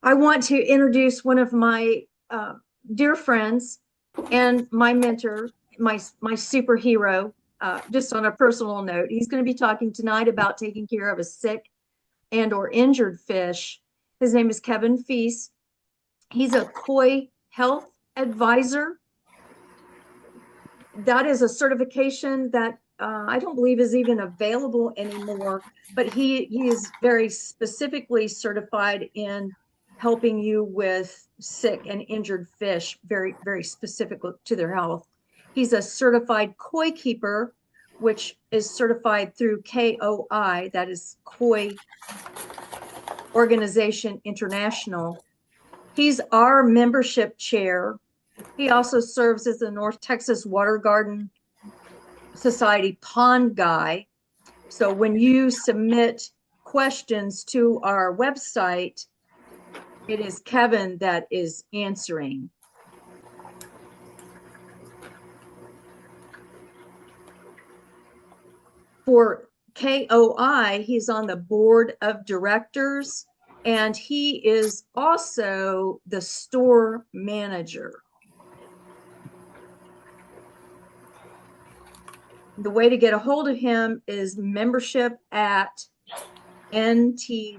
I want to introduce one of my dear friends and my mentor, my superhero, just on a personal note. He's going to be talking tonight about taking care of a sick and or injured fish. His name is Kevin Feast. He's a koi health advisor. That is a certification that I don't believe is even available anymore, but he is very specifically certified in helping you with sick and injured fish, very, very specific to their health. He's a certified koi keeper, which is certified through KOI, that is Koi Organization International. He's our membership chair. He also serves as the North Texas Water Garden Society pond guy. So when you submit questions to our website, it is Kevin that is answering. For KOI, he's on the board of directors, and he is also the store manager. The way to get a hold of him is membership at ntwgs.org.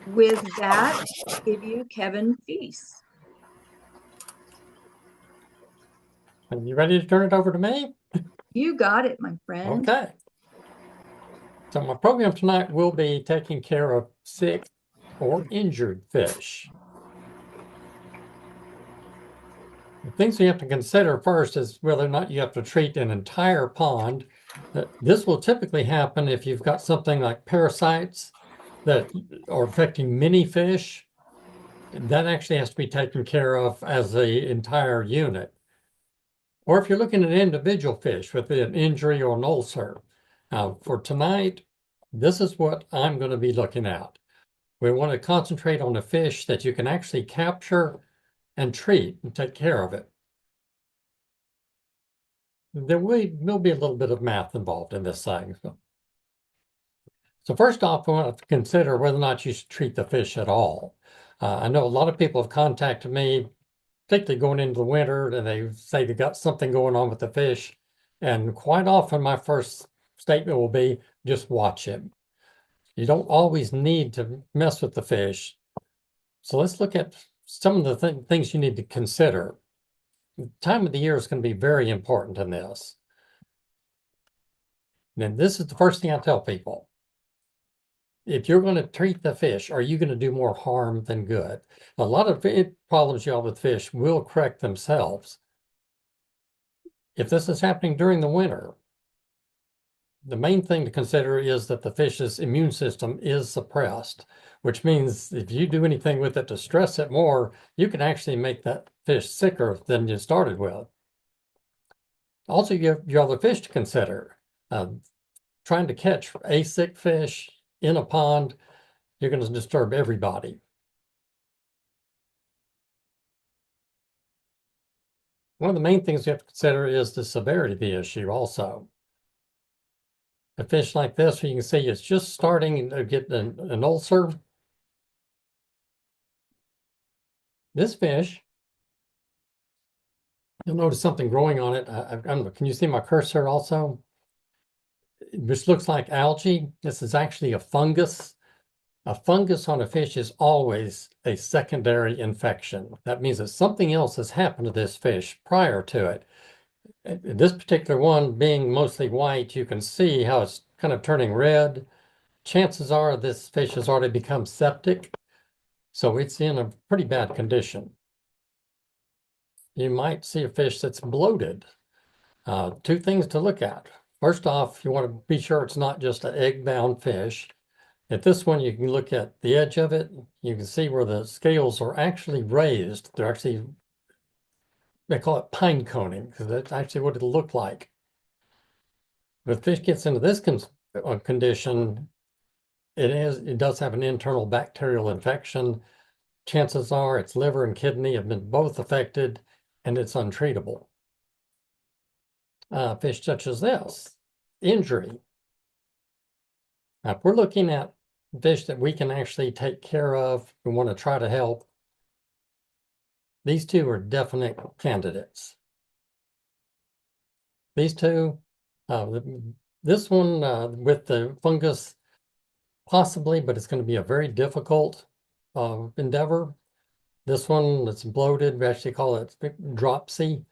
With that, I'll give you Kevin Feast. Are you ready to turn it over to me? You got it, my friend. Okay. So my program tonight will be taking care of sick or injured fish. The things you have to consider first is whether or not you have to treat an entire pond. This will typically happen if you've got something like parasites that are affecting many fish. That actually has to be taken care of as an entire unit. Or if you're looking at individual fish with an injury or an ulcer. Now, for tonight, this is what I'm going to be looking at. We want to concentrate on the fish that you can actually capture and treat and take care of it. There will be a little bit of math involved in this thing. So first off, we want to consider whether or not you should treat the fish at all. I know a lot of people have contacted me, particularly going into the winter, and they say they got something going on with the fish. And quite often my first statement will be, just watch him. You don't always need to mess with the fish. So let's look at some of the things you need to consider. The time of the year is going to be very important in this. And this is the first thing I tell people. If you're going to treat the fish, are you going to do more harm than good? A lot of problems you have with fish will correct themselves. If this is happening during the winter, the main thing to consider is that the fish's immune system is suppressed, which means if you do anything with it to stress it more, you can actually make that fish sicker than you started with. Also, you have your other fish to consider. Trying to catch a sick fish in a pond, you're going to disturb everybody. One of the main things you have to consider is the severity of the issue also. A fish like this, you can see it's just starting to get an ulcer. This fish, you'll notice something growing on it. I don't know, can you see my cursor also? Which looks like algae. This is actually a fungus. A fungus on a fish is always a secondary infection. That means that something else has happened to this fish prior to it. This particular one being mostly white, you can see how it's kind of turning red. Chances are this fish has already become septic, so it's in a pretty bad condition. You might see a fish that's bloated. Two things to look at. First off, you want to be sure it's not just an egg-bound fish. At this one, you can look at the edge of it. You can see where the scales are actually raised. They're actually, they call it pine coning, because that's actually what it'll look like. If the fish gets into this condition, it does have an internal bacterial infection. Chances are its liver and kidney have been both affected, and it's untreatable. Fish such as this, injury. Now, if we're looking at fish that we can actually take care of, we want to try to help, these two are definite candidates. These two, this one with the fungus, possibly, but it's going to be a very difficult endeavor. This one that's bloated, we actually call it dropsy.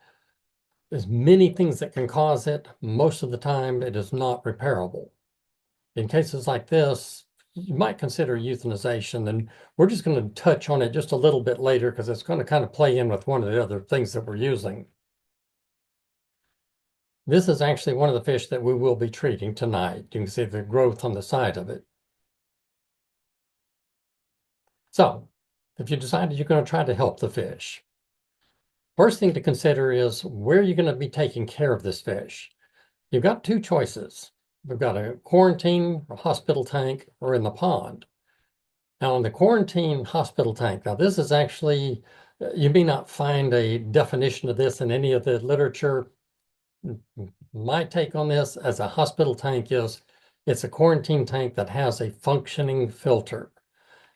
There's many things that can cause it. Most of the time, it is not repairable. In cases like this, you might consider euthanization, and we're just going to touch on it just a little bit later because it's going to kind of play in with one of the other things that we're using. This is actually one of the fish that we will be treating tonight. You can see the growth on the side of it. So, if you decided you're going to try to help the fish, first thing to consider is where you're going to be taking care of this fish. You've got two choices. We've got a quarantine, a hospital tank, or in the pond. Now, in the quarantine hospital tank, now this is actually, you may not find a definition of this in any of the literature. My take on this as a hospital tank is it's a quarantine tank that has a functioning filter.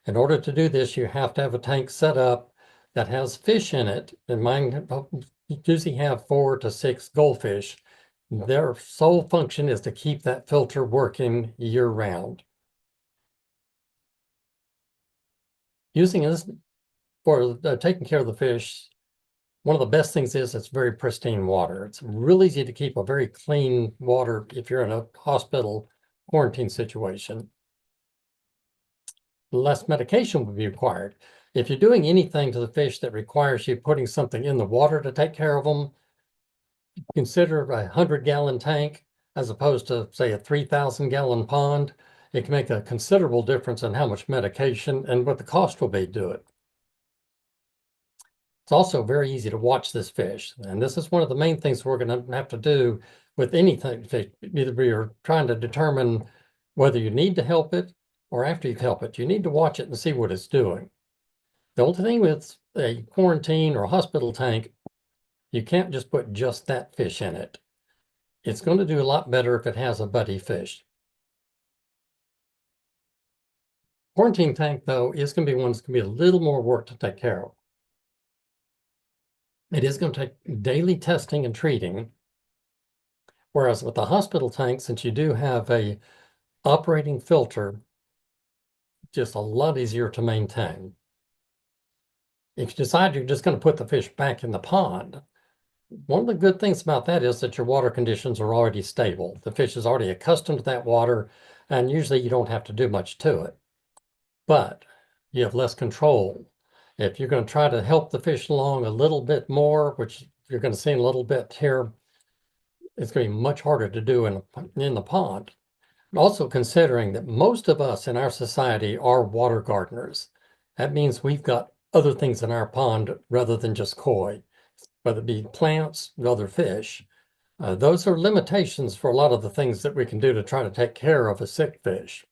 In order to do this, you have to have a tank set up that has fish in it. And mine usually have 4 to 6 goldfish. Their sole function is to keep that filter working year round. Using this for taking care of the fish, one of the best things is it's very pristine water. It's real easy to keep a very clean water if you're in a hospital quarantine situation. Less medication would be required. If you're doing anything to the fish that requires you putting something in the water to take care of them, consider a 100-gallon tank as opposed to, say, a 3,000-gallon pond. It can make a considerable difference in how much medication and what the cost will be to do it. It's also very easy to watch this fish. And this is one of the main things we're going to have to do with anything fish. Either we are trying to determine whether you need to help it or after you've helped it, you need to watch it and see what it's doing. The only thing with a quarantine or a hospital tank, you can't just put just that fish in it. It's going to do a lot better if it has a buddy fish. Quarantine tank, though, is going to be one that's going to be a little more work to take care of. It is going to take daily testing and treating. Whereas with the hospital tank, since you do have a operating filter, just a lot easier to maintain. If you decide you're just going to put the fish back in the pond, one of the good things about that is that your water conditions are already stable. The fish is already accustomed to that water, and usually you don't have to do much to it. But you have less control. If you're going to try to help the fish along a little bit more, which you're going to see in a little bit here, it's going to be much harder to do in the pond. Also considering that most of us in our society are water gardeners. That means we've got other things in our pond rather than just koi, whether it be plants or other fish. Those are limitations for a lot of the things that we can do to try to take care of a sick fish.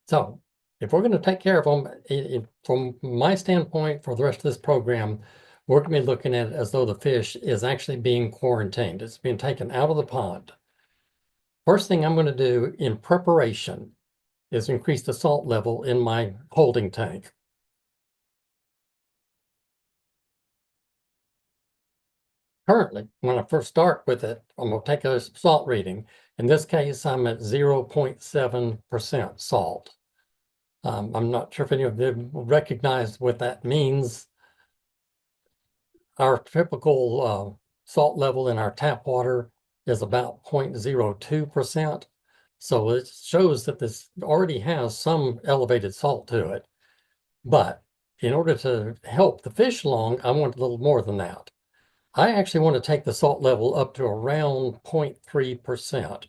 So if we're going to take care of them, from my standpoint for the rest of this program, we're going to be looking at it as though the fish is actually being quarantined. It's being taken out of the pond. First thing I'm going to do in preparation is increase the salt level in my holding tank. Currently, when I first start with it, I'm going to take a salt reading. In this case, I'm at 0.7% salt. I'm not sure if any of you recognize what that means. Our typical salt level in our tap water is about 0.02%. So it shows that this already has some elevated salt to it. But in order to help the fish along, I want a little more than that. I actually want to take the salt level up to around 0.3%.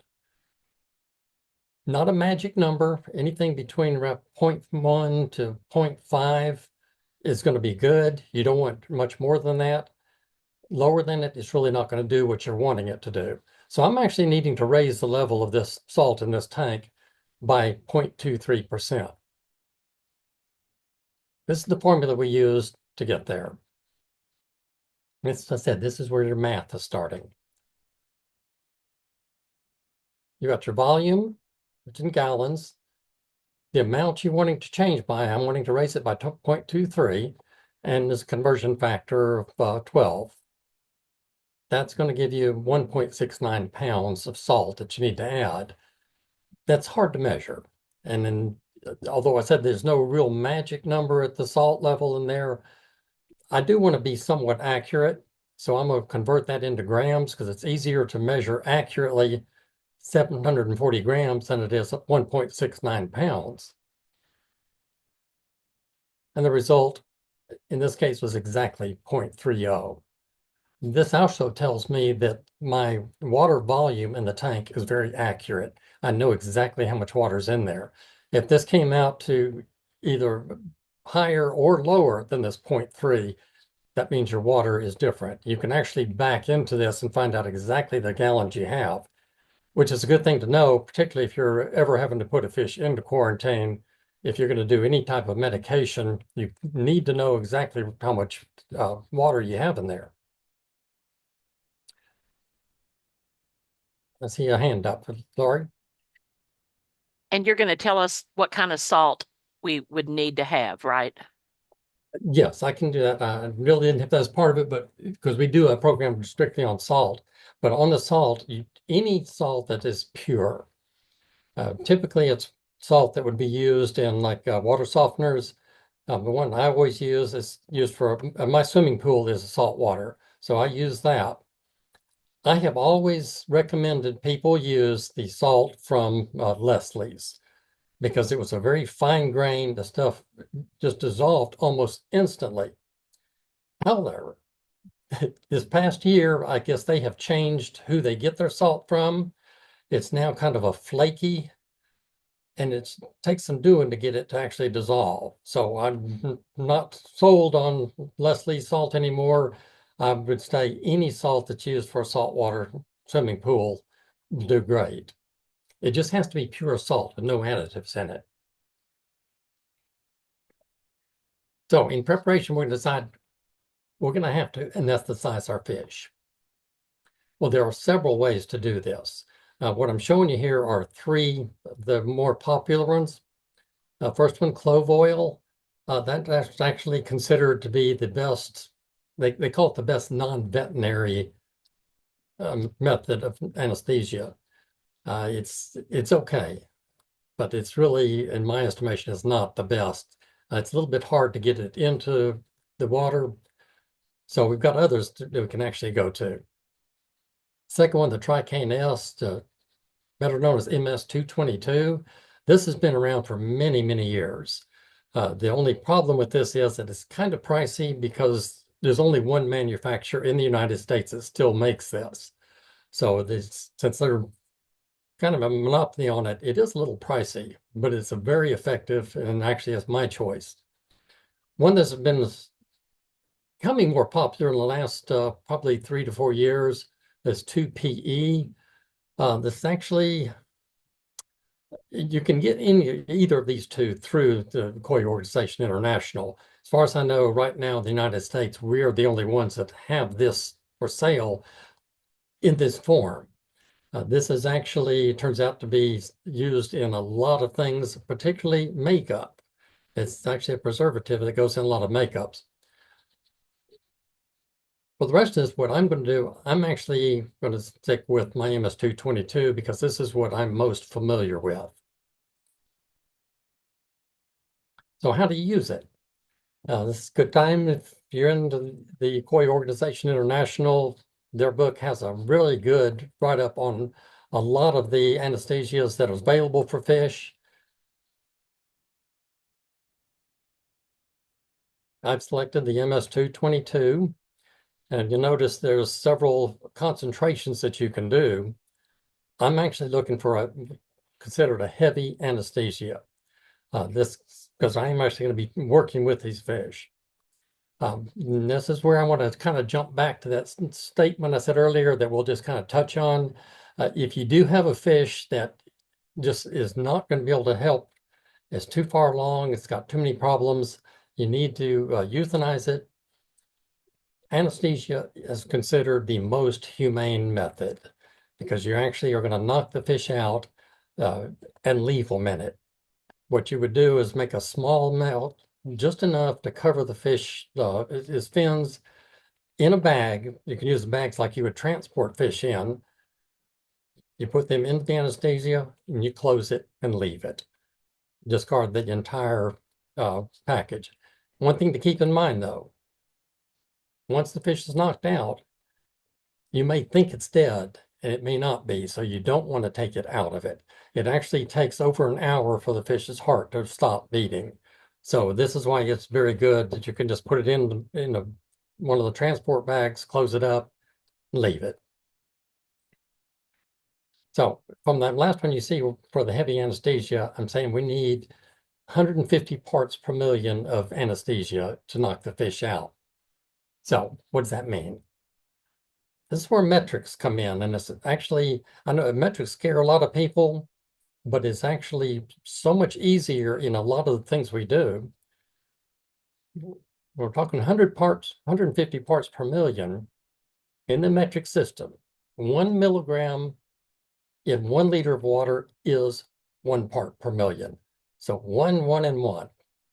Not a magic number. Anything between around 0.1 to 0.5 is going to be good. You don't want much more than that. Lower than it, it's really not going to do what you're wanting it to do. So I'm actually needing to raise the level of this salt in this tank by 0.23%. This is the formula we use to get there. As I said, this is where your math is starting. You got your volume, it's in gallons. The amount you're wanting to change by, I'm wanting to raise it by 0.23, and there's a conversion factor of 12. That's going to give you 1.69 pounds of salt that you need to add. That's hard to measure. And then, although I said there's no real magic number at the salt level in there, I do want to be somewhat accurate. So I'm going to convert that into grams because it's easier to measure accurately 740 grams than it is 1.69 pounds. And the result in this case was exactly 0.30. This also tells me that my water volume in the tank is very accurate. I know exactly how much water is in there. If this came out to either higher or lower than this 0.3, that means your water is different. You can actually back into this and find out exactly the gallons you have, which is a good thing to know, particularly if you're ever having to put a fish into quarantine. If you're going to do any type of medication, you need to know exactly how much water you have in there. I see a hand up, Lori. And you're going to tell us what kind of salt we would need to have, right? Yes, I can do that. I really didn't have that as part of it, but because we do a program strictly on salt. But on the salt, any salt that is pure, typically it's salt that would be used in like water softeners. The one I always use is used for my swimming pool is salt water, so I use that. I have always recommended people use the salt from Leslie's because it was a very fine grain. The stuff just dissolved almost instantly. However, this past year, I guess they have changed who they get their salt from. It's now kind of a flaky, and it takes some doing to get it to actually dissolve. So I'm not sold on Leslie's salt anymore. I would say any salt that's used for a saltwater swimming pool will do great. It just has to be pure salt with no additives in it. So in preparation, we're going to decide we're going to have to anesthetize our fish. Well, there are several ways to do this. What I'm showing you here are three of the more popular ones. First one, clove oil. That's actually considered to be the best. They call it the best non-veterinary method of anesthesia. It's okay, but it's really, in my estimation, is not the best. It's a little bit hard to get it into the water, so we've got others that we can actually go to. Second one, the Tricane S, better known as MS-222. This has been around for many, many years. The only problem with this is that it's kind of pricey because there's only one manufacturer in the United States that still makes this. So since they're kind of a monopoly on it, it is a little pricey, but it's a very effective, and actually it's my choice. One that's been becoming more popular in the last probably 3 to 4 years is 2PE. This actually, you can get either of these two through the Koi Organization International. As far as I know, right now in the United States, we are the only ones that have this for sale in this form. This is actually, turns out to be used in a lot of things, particularly makeup. It's actually a preservative that goes in a lot of makeups. For the rest of this, what I'm going to do, I'm actually going to stick with my MS-222 because this is what I'm most familiar with. So how do you use it? This is a good time if you're into the Koi Organization International. Their book has a really good write-up on a lot of the anesthesias that are available for fish. I've selected the MS-222, and you'll notice there's several concentrations that you can do. I'm actually looking for considered a heavy anesthesia. Because I'm actually going to be working with these fish. This is where I want to kind of jump back to that statement I said earlier that we'll just kind of touch on. If you do have a fish that just is not going to be able to help, it's too far along, it's got too many problems, you need to euthanize it. Anesthesia is considered the most humane method because you actually are going to knock the fish out and leave them in it. What you would do is make a small melt, just enough to cover the fish, his fins, in a bag. You can use bags like you would transport fish in. You put them into the anesthesia and you close it and leave it. Discard the entire package. One thing to keep in mind though, once the fish is knocked out, you may think it's dead and it may not be, so you don't want to take it out of it. It actually takes over an hour for the fish's heart to stop beating. So this is why it's very good that you can just put it in one of the transport bags, close it up, and leave it. So from that last one you see for the heavy anesthesia, I'm saying we need 150 parts per million of anesthesia to knock the fish out. So what does that mean? This is where metrics come in, and it's actually, I know metrics scare a lot of people, but it's actually so much easier in a lot of the things we do. We're talking 100 parts, 150 parts per million in the metric system. 1 milligram in 1 liter of water is 1 part per million. So 1, 1, and 1.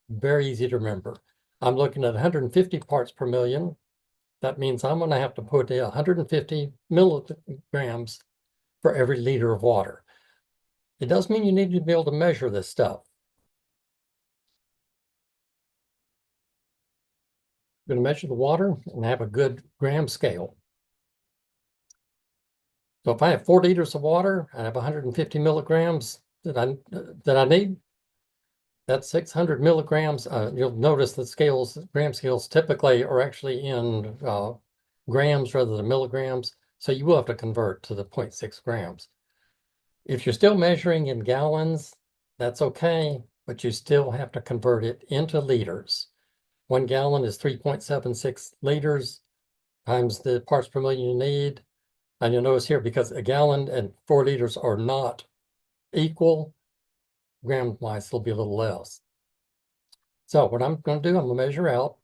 Very easy to remember. I'm looking at 150 parts per million. That means I'm going to have to put 150 milligrams for every liter of water. It does mean you need to be able to measure this stuff. I'm going to measure the water and have a good gram scale. So if I have 4 liters of water, I have 150 milligrams that I need. That's 600 milligrams. You'll notice the gram scales typically are actually in grams rather than milligrams. So you will have to convert to the 0.6 grams. If you're still measuring in gallons, that's okay, but you still have to convert it into liters. 1 gallon is 3.76 liters times the parts per million you need. And you'll notice here, because a gallon and 4 liters are not equal, gram-wise, it'll be a little less. So what I'm going to do, I'm going to measure out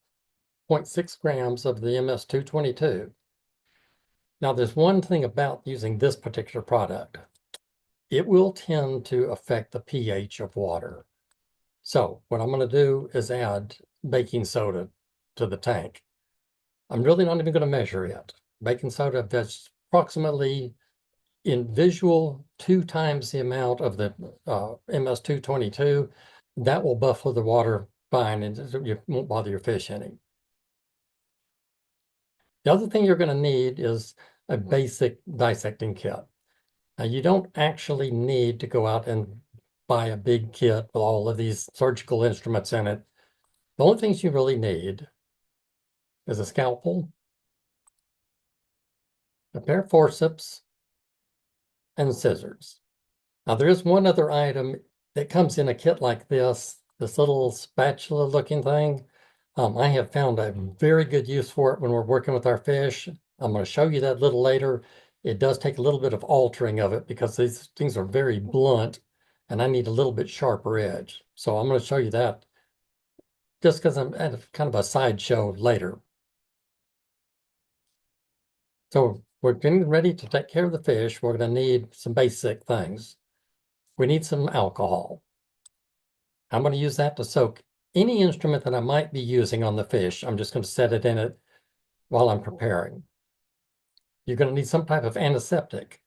0.6 grams of the MS-222. Now, there's one thing about using this particular product. It will tend to affect the pH of water. So what I'm going to do is add baking soda to the tank. I'm really not even going to measure it. Baking soda, that's approximately in visual 2 times the amount of the MS-222. That will buffalo the water fine and you won't bother your fish any. The other thing you're going to need is a basic dissecting kit. Now, you don't actually need to go out and buy a big kit with all of these surgical instruments in it. The only things you really need is a scalpel, a pair of forceps, and scissors. Now, there is one other item that comes in a kit like this little spatula looking thing. I have found a very good use for it when we're working with our fish. I'm going to show you that a little later. It does take a little bit of altering of it because these things are very blunt and I need a little bit sharper edge. So I'm going to show you that just because I'm at kind of a sideshow later. So we're getting ready to take care of the fish. We're going to need some basic things. We need some alcohol. I'm going to use that to soak any instrument that I might be using on the fish. I'm just going to set it in it while I'm preparing. You're going to need some type of antiseptic.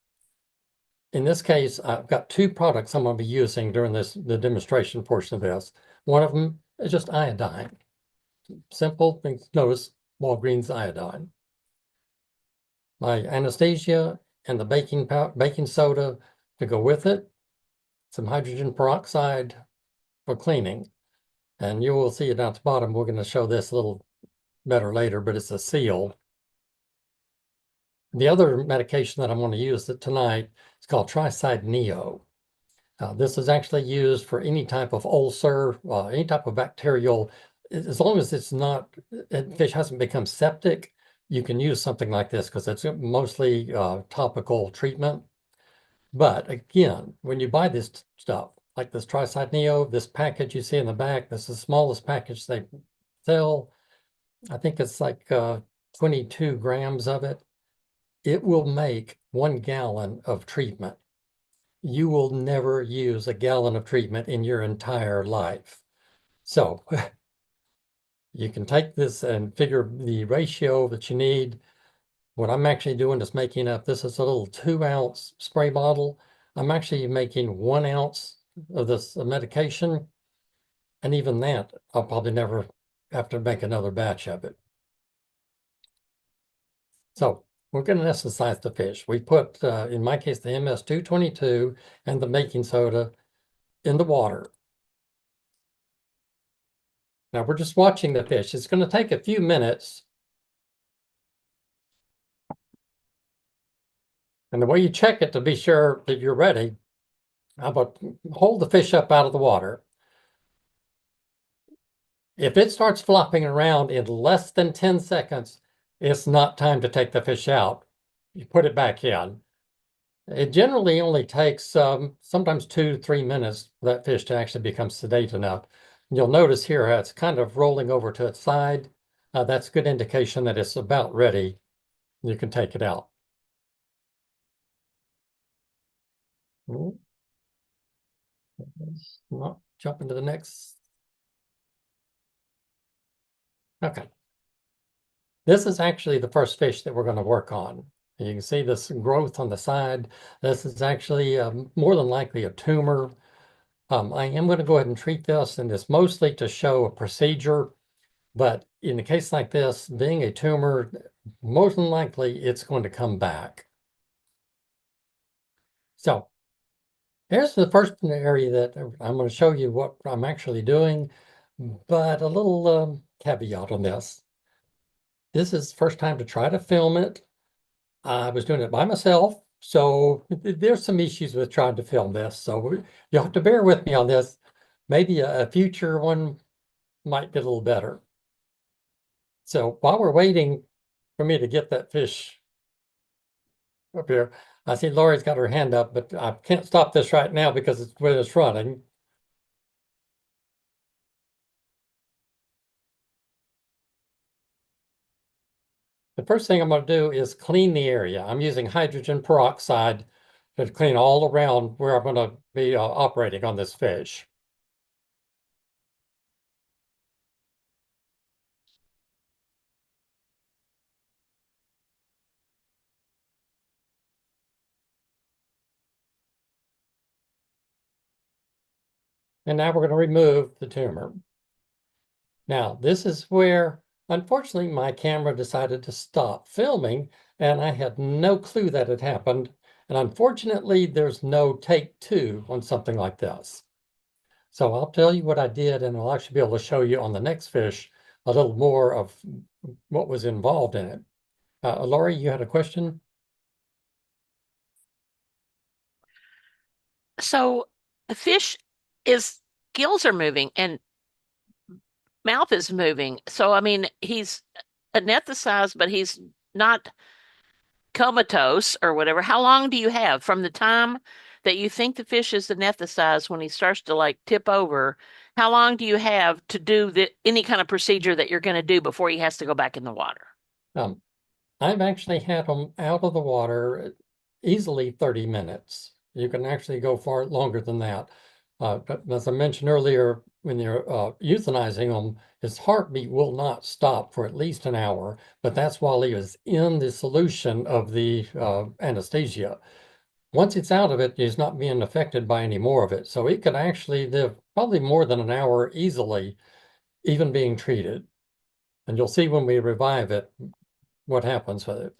In this case, I've got 2 products I'm going to be using during the demonstration portion of this. One of them is just iodine. Simple things. Notice Walgreens iodine. My anesthesia and the baking soda to go with it. Some hydrogen peroxide for cleaning. And you will see it down at the bottom. We're going to show this a little better later, but it's a seal. The other medication that I'm going to use tonight is called Triside Neo. This is actually used for any type of ulcer, any type of bacterial, as long as it's not, fish hasn't become septic, you can use something like this because it's mostly topical treatment. But again, when you buy this stuff, like this Triside Neo, this package you see in the back, this is the smallest package they sell. I think it's like 22 grams of it. It will make 1 gallon of treatment. you will never use a gallon of treatment in your entire life. So you can take this and figure the ratio that you need. What I'm actually doing is making up, this is a little 2-ounce spray bottle. I'm actually making 1 ounce of this medication. And even that, I'll probably never have to make another batch of it. So we're going to anesthetize the fish. We put, in my case, the MS-222 and the baking soda in the water. Now we're just watching the fish. It's going to take a few minutes. And the way you check it to be sure that you're ready, how about hold the fish up out of the water. If it starts flopping around in less than 10 seconds, it's not time to take the fish out. You put it back in. It generally only takes sometimes 2 to 3 minutes for that fish to actually become sedate enough. And you'll notice here it's kind of rolling over to its side. That's a good indication that it's about ready. You can take it out. Let's not jump into the next. Okay. This is actually the first fish that we're going to work on. You can see this growth on the side. This is actually more than likely a tumor. I am going to go ahead and treat this, and it's mostly to show a procedure. But in a case like this, being a tumor, most than likely it's going to come back. So here's the first area that I'm going to show you what I'm actually doing, but a little caveat on this. This is the first time to try to film it. I was doing it by myself, so there's some issues with trying to film this. So you'll have to bear with me on this. Maybe a future one might be a little better. So while we're waiting for me to get that fish up here, I see Lori's got her hand up, but I can't stop this right now because it's when it's running. The first thing I'm going to do is clean the area. I'm using hydrogen peroxide to clean all around where I'm going to be operating on this fish. And now we're going to remove the tumor. Now, this is where, unfortunately, my camera decided to stop filming, and I had no clue that had happened. And unfortunately, there's no take 2 on something like this. So I'll tell you what I did, and I'll actually be able to show you on the next fish a little more of what was involved in it. Lori, you had a question? So the fish gills are moving and mouth is moving. So, I mean, he's anesthetized, but he's not comatose or whatever. How long do you have from the time that you think the fish is anesthetized when he starts to like tip over? How long do you have to do any kind of procedure that you're going to do before he has to go back in the water? I've actually had them out of the water easily 30 minutes. You can actually go far longer than that. But as I mentioned earlier, when you're euthanizing them, his heartbeat will not stop for at least an hour, but that's while he is in the solution of the anesthesia. Once it's out of it, he's not being affected by any more of it. So he could actually live probably more than an hour easily, even being treated. And you'll see when we revive it, what happens with it.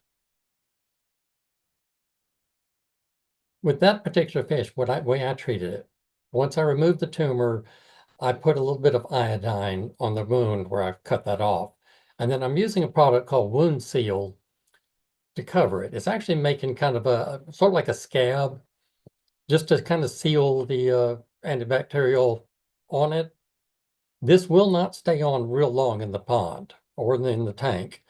With that particular fish, way I treated it, once I removed the tumor, I put a little bit of iodine on the wound where I've cut that off. And then I'm using a product called Wound Seal to cover it. It's actually making kind of a, sort of like a scab, just to kind of seal the antibacterial on it. This will not stay on real long in the pond or in the tank.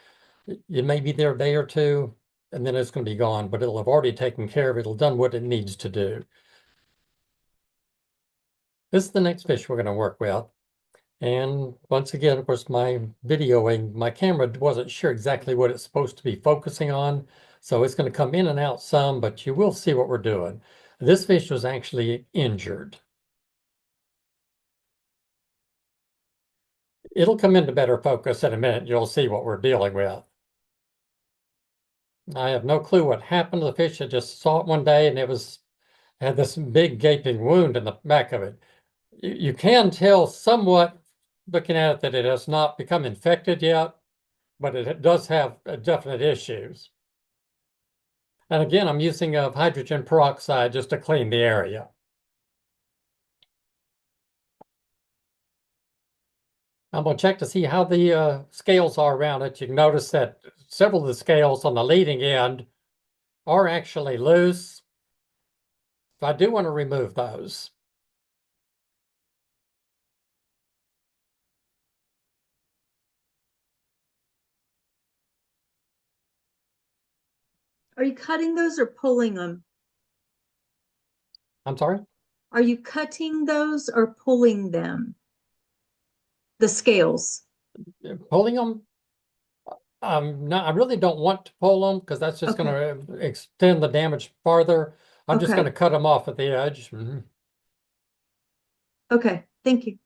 It may be there a day or two, and then it's going to be gone, but it'll have already taken care of it. It'll done what it needs to do. This is the next fish we're going to work with. And once again, of course, my videoing, my camera wasn't sure exactly what it's supposed to be focusing on. So it's going to come in and out some, but you will see what we're doing. This fish was actually injured. It'll come into better focus in a minute. You'll see what we're dealing with. I have no clue what happened to the fish. I just saw it one day and had this big gaping wound in the back of it. You can tell somewhat looking at it that it has not become infected yet, but it does have definite issues. And again, I'm using hydrogen peroxide just to clean the area. I'm going to check to see how the scales are around it. You can notice that several of the scales on the leading end are actually loose. So I do want to remove those. Are you cutting those or pulling them? I'm sorry? Are you cutting those or pulling them? The scales. Pulling them? No, I really don't want to pull them because that's just Okay. going to extend the damage farther. I'm just Okay. going to cut them off at the edge. Okay, thank you.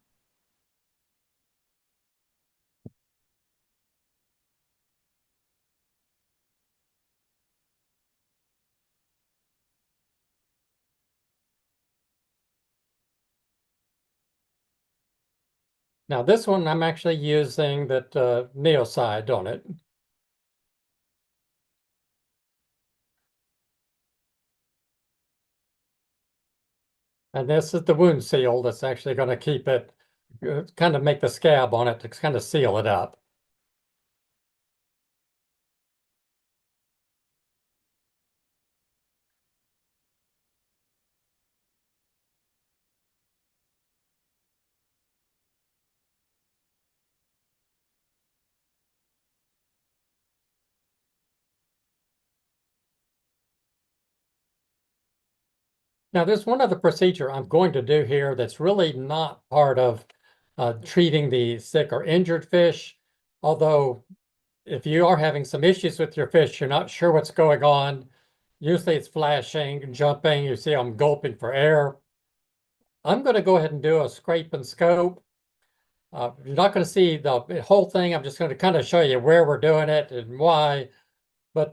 Now this one, I'm actually using that Neocide on it. And this is the wound seal that's actually going to keep it, kind of make the scab on it to kind of seal it up. Now, there's one other procedure I'm going to do here that's really not part of treating the sick or injured fish. Although, if you are having some issues with your fish, you're not sure what's going on. Usually it's flashing, jumping, you see them gulping for air. I'm going to go ahead and do a scrape and scope. You're not going to see the whole thing. I'm just going to kind of show you where we're doing it and why. But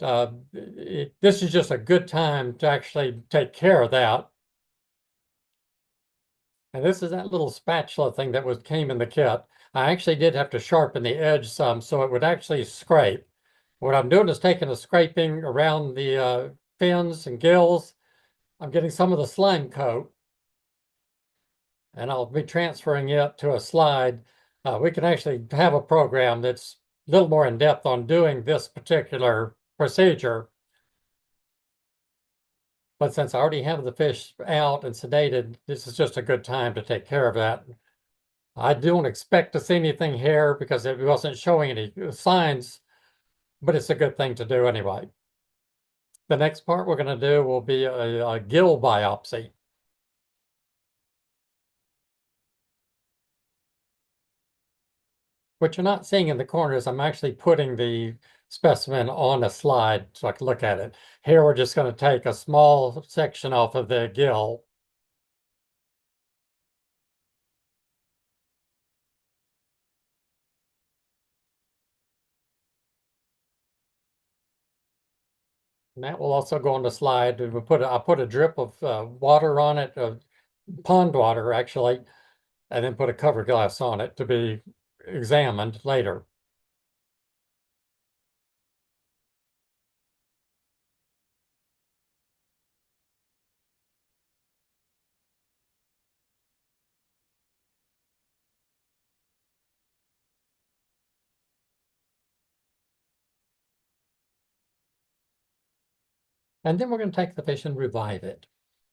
this is just a good time to actually take care of that. And this is that little spatula thing that came in the kit. I actually did have to sharpen the edge some so it would actually scrape. What I'm doing is taking a scraping around the fins and gills. I'm getting some of the slime coat, and I'll be transferring it to a slide. We can actually have a program that's a little more in depth on doing this particular procedure. But since I already have the fish out and sedated, this is just a good time to take care of that. I don't expect to see anything here because it wasn't showing any signs, but it's a good thing to do anyway. The next part we're going to do will be a gill biopsy. What you're not seeing in the corner is I'm actually putting the specimen on a slide so I can look at it. Here we're just going to take a small section off of the gill. And that will also go on the slide. I'll put a drip of water on it, pond water actually, and then put a cover glass on it to be examined later. And then we're going to take the fish and revive it.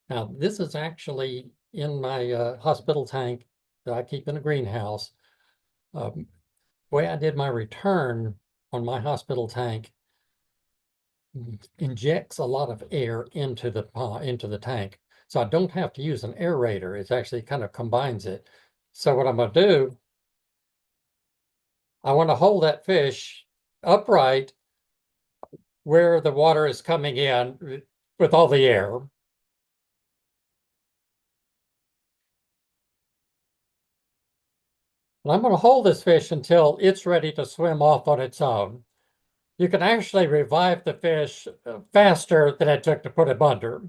Now, this is actually in my hospital tank that I keep in a greenhouse. The way I did my return on my hospital tank injects a lot of air into the tank. So I don't have to use an aerator. It actually kind of combines it. So what I'm going to do, I want to hold that fish upright where the water is coming in with all the air. And I'm going to hold this fish until it's ready to swim off on its own. You can actually revive the fish faster than it took to put him under.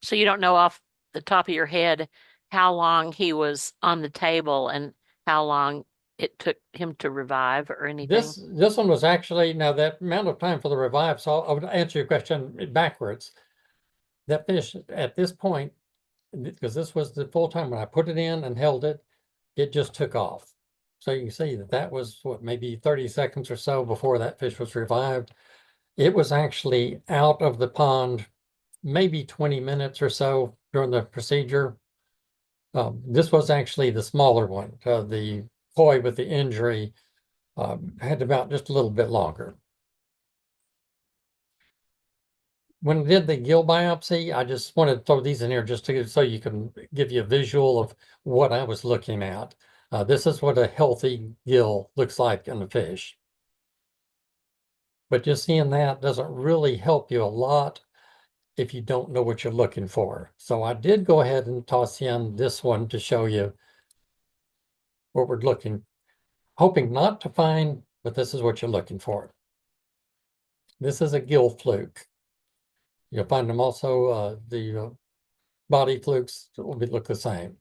So you don't know off the top of your head how long he was on the table and how long it took him to revive or anything? This one was actually, now that amount of time for the revive, so I would answer your question backwards. That fish at this point, because this was the full time when I put it in and held it, it just took off. So you can see that that was what, maybe 30 seconds or so before that fish was revived. It was actually out of the pond maybe 20 minutes or so during the procedure. This was actually the smaller one. The koi with the injury had about just a little bit longer. When I did the gill biopsy, I just wanted to throw these in here just to so you can give you a visual of what I was looking at. This is what a healthy gill looks like in a fish. But just seeing that doesn't really help you a lot if you don't know what you're looking for. So I did go ahead and toss in this one to show you what we're hoping not to find, but this is what you're looking for. This is a gill fluke. You'll find them also, the body flukes will look the same.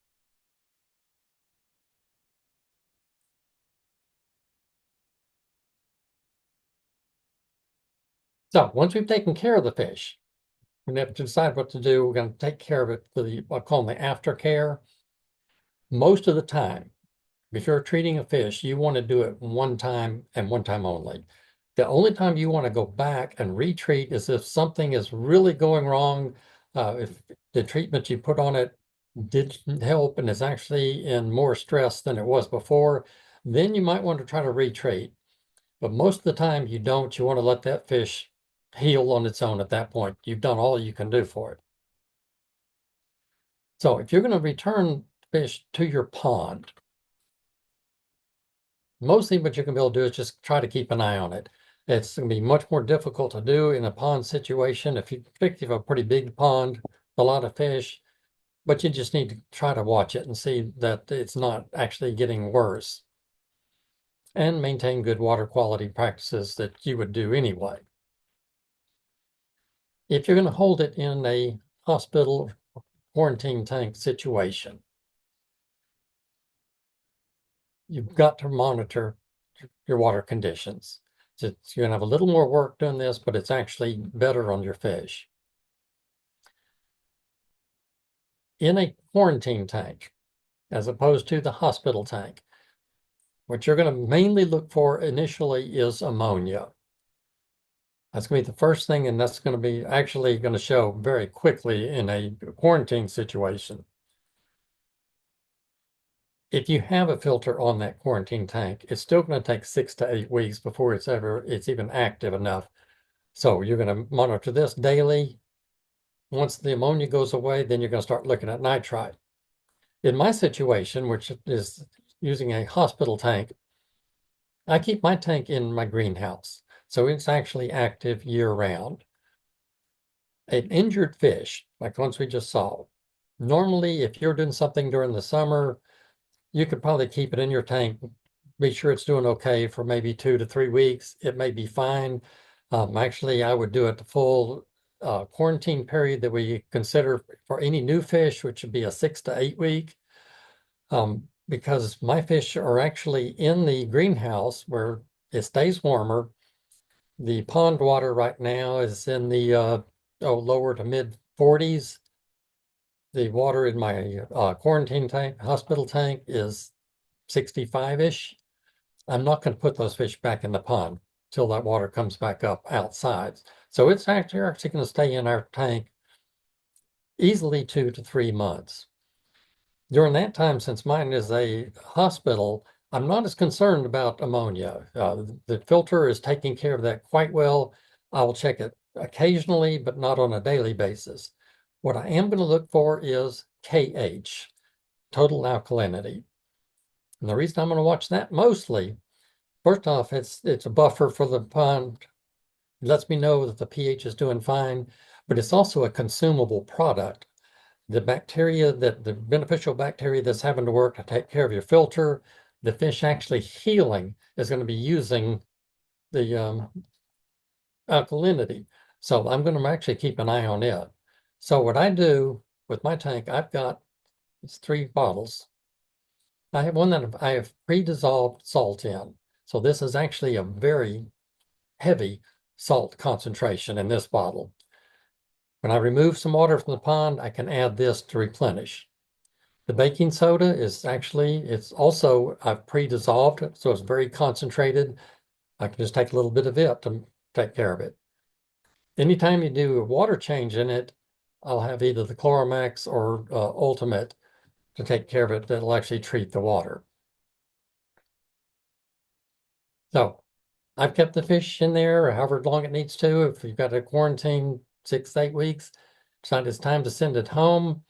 So once we've taken care of the fish, we have to decide what to do. We're going to take care of it for the, I call them the aftercare. Most of the time, if you're treating a fish, you want to do it one time and one time only. The only time you want to go back and retreat is if something is really going wrong, if the treatment you put on it didn't help and is actually in more stress than it was before, then you might want to try to retreat. But most of the time you don't. You want to let that fish heal on its own at that point. You've done all you can do for it. So if you're going to return fish to your pond, mostly what you can be able to do is just try to keep an eye on it. It's going to be much more difficult to do in a pond situation. If you particularly have a pretty big pond, a lot of fish, but you just need to try to watch it and see that it's not actually getting worse. And maintain good water quality practices that you would do anyway. If you're going to hold it in a hospital quarantine tank situation, you've got to monitor your water conditions. So you're going to have a little more work doing this, but it's actually better on your fish. In a quarantine tank, as opposed to the hospital tank, what you're going to mainly look for initially is ammonia. That's going to be the first thing, and that's going to be actually going to show very quickly in a quarantine situation. If you have a filter on that quarantine tank, it's still going to take 6 to 8 weeks before it's even active enough. So you're going to monitor this daily. Once the ammonia goes away, then you're going to start looking at nitrite. In my situation, which is using a hospital tank, I keep my tank in my greenhouse. So it's actually active year round. An injured fish, like ones we just saw, normally if you're doing something during the summer, you could probably keep it in your tank, be sure it's doing okay for maybe 2 to 3 weeks. It may be fine. Actually, I would do it the full quarantine period that we consider for any new fish, which would be a 6 to 8 week. Because my fish are actually in the greenhouse where it stays warmer. The pond water right now is in the lower to mid 40s. The water in my quarantine tank, hospital tank, is 65-ish. I'm not going to put those fish back in the pond till that water comes back up outside. So it's actually going to stay in our tank easily 2 to 3 months. During that time, since mine is a hospital, I'm not as concerned about ammonia. The filter is taking care of that quite well. I will check it occasionally, but not on a daily basis. What I am going to look for is KH, total alkalinity. And the reason I'm going to watch that mostly, first off, it's a buffer for the pond. It lets me know that the pH is doing fine, but it's also a consumable product. the bacteria the beneficial bacteria that's having to work to take care of your filter, the fish actually healing is going to be using the alkalinity. So I'm going to actually keep an eye on it. So what I do with my tank, I've got these 3 bottles. I have one that I have pre-dissolved salt in. So this is actually a very heavy salt concentration in this bottle. When I remove some water from the pond, I can add this to replenish. The baking soda is actually, it's also, I've pre-dissolved it, so it's very concentrated. I can just take a little bit of it to take care of it. Anytime you do a water change in it, I'll have either the Chloromax or Ultimate to take care of it. That'll actually treat the water. So I've kept the fish in there however long it needs to. If you've got a quarantine 6 to 8 weeks, it's time to send it home.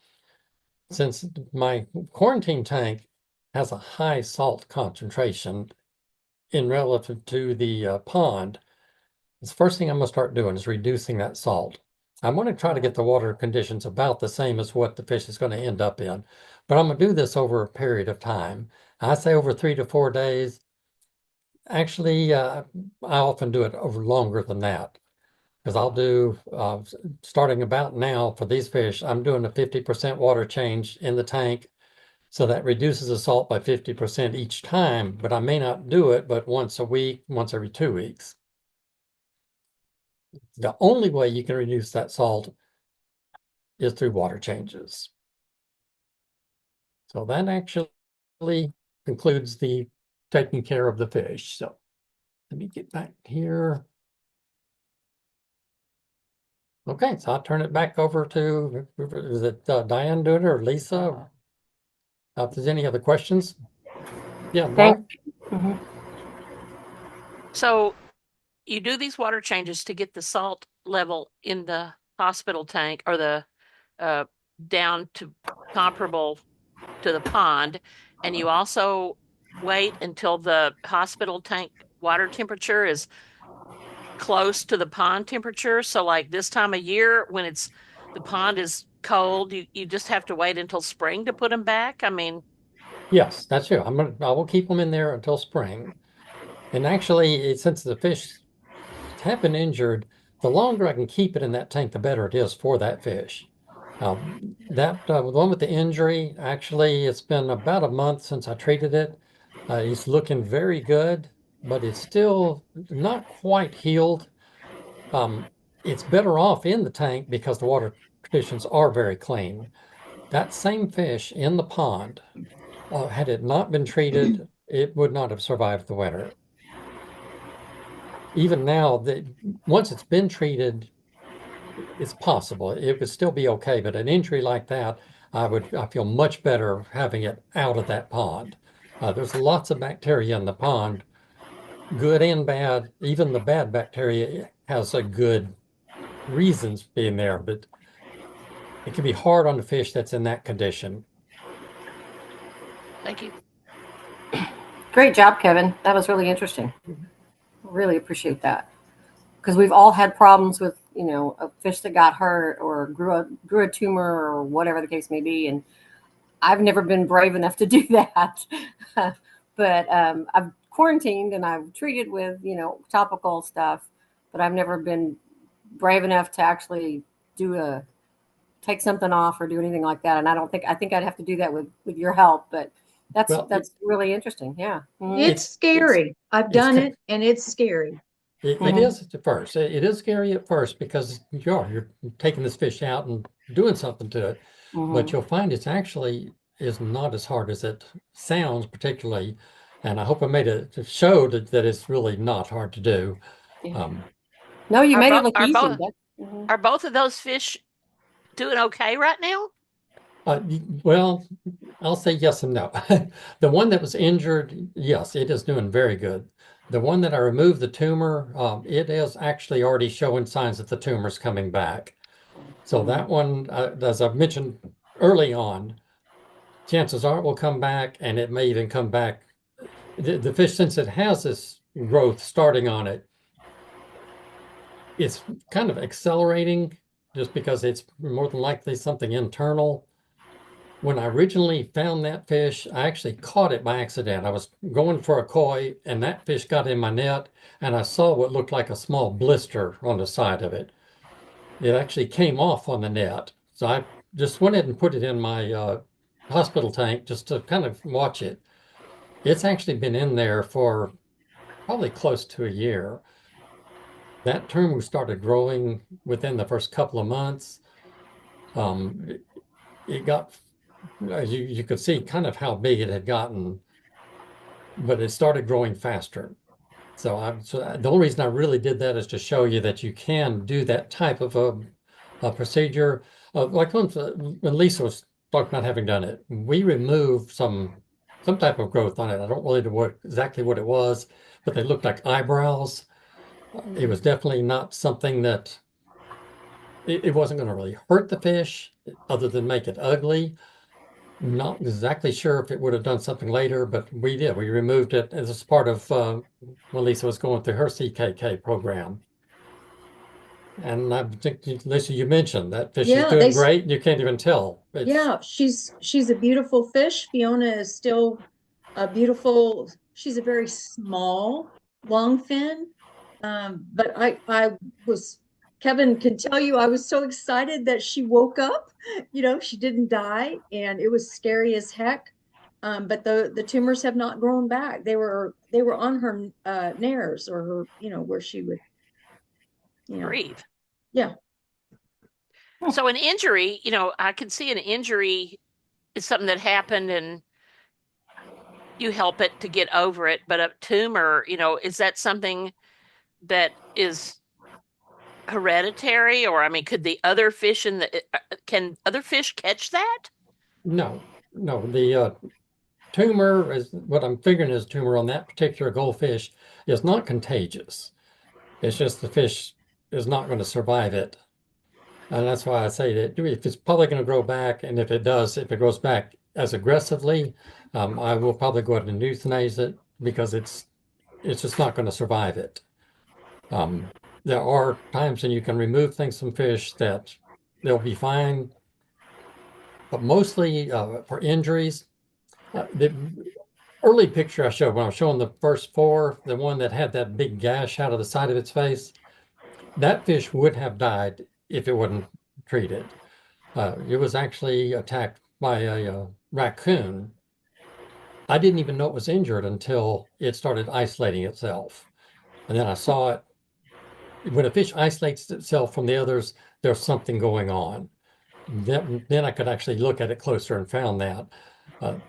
Since my quarantine tank has a high salt concentration in relative to the pond, the first thing I'm going to start doing is reducing that salt. I want to try to get the water conditions about the same as what the fish is going to end up in, but I'm going to do this over a period of time. I say over 3 to 4 days. Actually, I often do it over longer than that, because I'll do, starting about now for these fish, I'm doing a 50% water change in the tank. So that reduces the salt by 50% each time, but I may not do it but once a week, once every 2 weeks. The only way you can reduce that salt is through water changes. So that actually concludes the taking care of the fish. So let me get back here. Okay, so I'll turn it back over to, is it Diane doing it or Lisa? If there's any other questions? Yeah, Mark? So you do these water changes to get the salt level in the hospital tank or the down to comparable to the pond, and you also wait until the hospital tank water temperature is close to the pond temperature. So like this time of year when the pond is cold, you just have to wait until spring to put them back. I mean, Yes, that's true. I will keep them in there until spring. And actually, since the fish have been injured, the longer I can keep it in that tank, the better it is for that fish. The one with the injury, actually, it's been about a month since I treated it. He's looking very good, but it's still not quite healed. It's better off in the tank because the water conditions are very clean. That same fish in the pond, had it not been treated, it would not have survived the winter. Even now, once it's been treated, it's possible. It would still be okay, but an injury like that, I feel much better having it out of that pond. There's lots of bacteria in the pond, good and bad. Even the bad bacteria has a good reasons being there, but it can be hard on the fish that's in that condition. thank you. Great job, Kevin. That was really interesting. Really appreciate that. Because we've all had problems with, a fish that got hurt or grew a tumor or whatever the case may be. And I've never been brave enough to do that. But I've quarantined and I've treated with, topical stuff, but I've never been brave enough to actually take something off or do anything like that. And I think I'd have to do that with your help, but that's really interesting. Yeah. Mm-hmm. It's scary. I've done it and it's scary. It is at first. It is scary at first because you're taking this fish out and doing something to it, but you'll find it's actually is not as hard as it sounds, particularly. And I hope I made it to show that it's really not hard to do. Yeah. No, you made it look easy. Are both of those fish doing okay right now? Well, I'll say yes and no. The one that was injured, yes, it is doing very good. The one that I removed the tumor, it is actually already showing signs that the tumor's coming back. So that one, as I've mentioned early on, chances are it will come back, and it may even come back. The fish, since it has this growth starting on it, it's kind of accelerating just because it's more than likely something internal. When I originally found that fish, I actually caught it by accident. I was going for a koi and that fish got in my net and I saw what looked like a small blister on the side of it. It actually came off on the net. So I just went ahead and put it in my hospital tank just to kind of watch it. It's actually been in there for probably close to a year. That tumor started growing within the first couple of months. It got, as you could see kind of how big it had gotten, but it started growing faster. So the only reason I really did that is to show you that you can do that type of a procedure. Like when Lisa was talking about having done it, we removed some type of growth on it. I don't really know exactly what it was, but they looked like eyebrows. It was definitely not something that it wasn't going to really hurt the fish other than make it ugly. Not exactly sure if it would have done something later, but we did. We removed it as a part of when Lisa was going through her CKK program. And I think, Lisa, you mentioned that fish is Yeah, doing great. You can't even tell. Yeah, she's a beautiful fish. Fiona is still a beautiful, she's a very small longfin. But I was, Kevin can tell you, I was so excited that she woke up. You know, she didn't die, and it was scary as heck. But the tumors have not grown back. They were on her nares, or her, you know, where she would, you know, Breathe. yeah. So an injury, I can see an injury is something that happened and you help it to get over it. But a tumor, is that something that is hereditary? Or, I mean, could the other fish can other fish catch that? No, no. The tumor is what I'm figuring is tumor on that particular goldfish is not contagious. It's just the fish is not going to survive it. And that's why I say that if it's probably going to grow back, and if it does, if it grows back as aggressively, I will probably go ahead and euthanize it because it's just not going to survive it. There are times when you can remove things from fish that they'll be fine, but mostly for injuries. The early picture I showed when I was showing the first four, the one that had that big gash out of the side of its face, that fish would have died if it wasn't treated. It was actually attacked by a raccoon. I didn't even know it was injured until it started isolating itself. And then I saw it. When a fish isolates itself from the others, there's something going on. Then I could actually look at it closer and found that.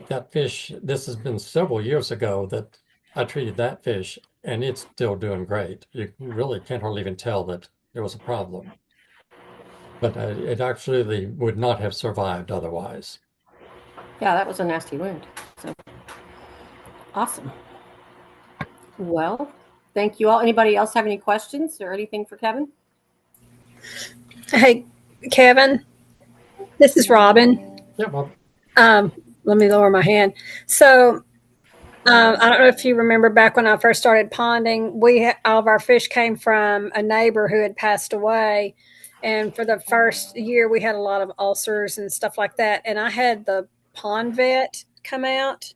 That fish, this has been several years ago that I treated that fish, and it's still doing great. You really can't hardly even tell that there was a problem. But it actually would not have survived otherwise. Yeah, that was a nasty wound. So awesome. Well, thank you all. Anybody else have any questions or anything for Kevin? Hey, Kevin, this is Robin. Yeah, well, Let me lower my hand. So, I don't know if you remember back when I first started ponding, all of our fish came from a neighbor who had passed away. And for the first year, we had a lot of ulcers and stuff like that. And I had the pond vet come out.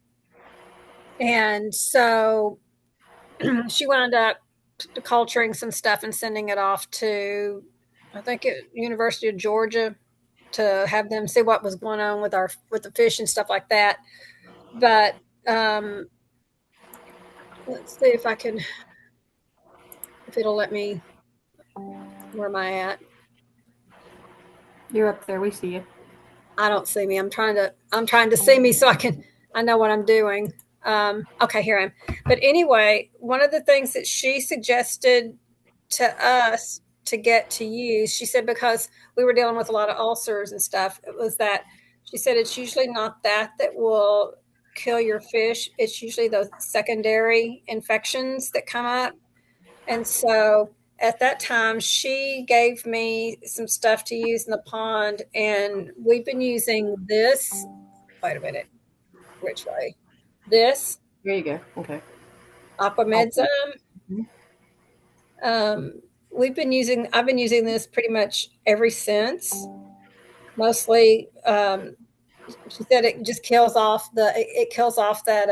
And so she wound up culturing some stuff and sending it off to, I think, University of Georgia, to have them see what was going on with the fish and stuff like that. But let's see if it'll let me. Where am I at? You're up there. We see you. I don't see me. I'm trying to see me so I know what I'm doing. Okay, here I am. But anyway, one of the things that she suggested to us to get to use, she said, because we were dealing with a lot of ulcers and stuff, it was that she said it's usually not that will kill your fish. It's usually those secondary infections that come up. And so at that time, she gave me some stuff to use in the pond, and we've been using this. Wait a minute. Which way? This. There you go. Okay. Aquamedzone. I've been using this pretty much ever since. Mostly, she said it just kills off it kills off that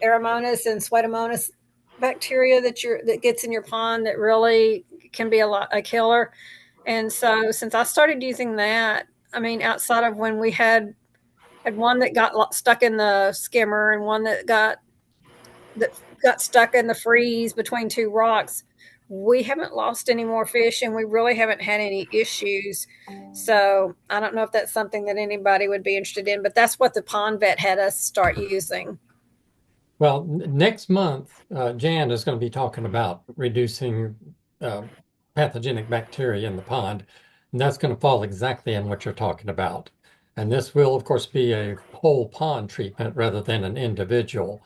Aeromonas and Pseudomonas bacteria that gets in your pond that really can be a killer. And so since I started using that, I mean, outside of when we had one that got stuck in the skimmer and one that got stuck in the freeze between two rocks, we haven't lost any more fish and we really haven't had any issues. So I don't know if that's something that anybody would be interested in, but that's what the pond vet had us start using. Well, next month, Jan is going to be talking about reducing pathogenic bacteria in the pond. And that's going to fall exactly in what you're talking about. And this will, of course, be a whole pond treatment rather than an individual.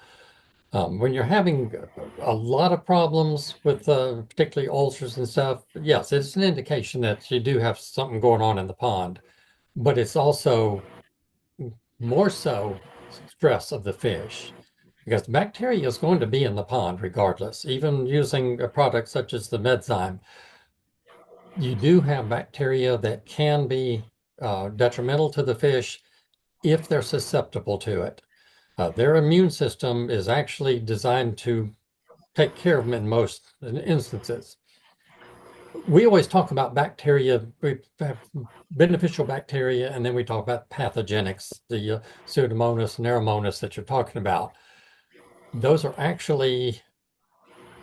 When you're having a lot of problems with particularly ulcers and stuff, yes, it's an indication that you do have something going on in the pond. But it's also more so stress of the fish, because bacteria is going to be in the pond regardless. Even using a product such as the Medzyme, you do have bacteria that can be detrimental to the fish if they're susceptible to it. Their immune system is actually designed to take care of them in most instances. We always talk about bacteria, we have beneficial bacteria, and then we talk about pathogenics, the Pseudomonas and Aeromonas that you're talking about. Those are actually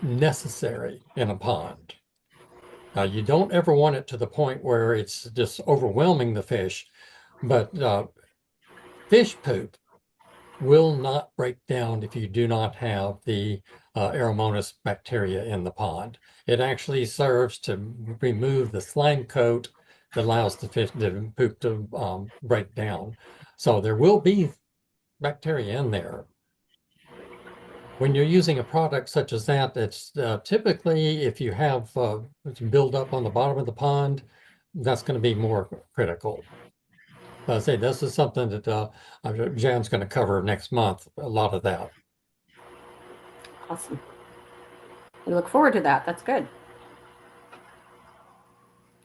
necessary in a pond. You don't ever want it to the point where it's just overwhelming the fish, but fish poop will not break down if you do not have the Aeromonas bacteria in the pond. It actually serves to remove the slime coat that allows the fish, the poop to break down. So there will be bacteria in there. When you're using a product such as that, it's typically, if you have build up on the bottom of the pond, that's going to be more critical. I say this is something that Jan's going to cover next month, a lot of that. Awesome. We look forward to that. That's good.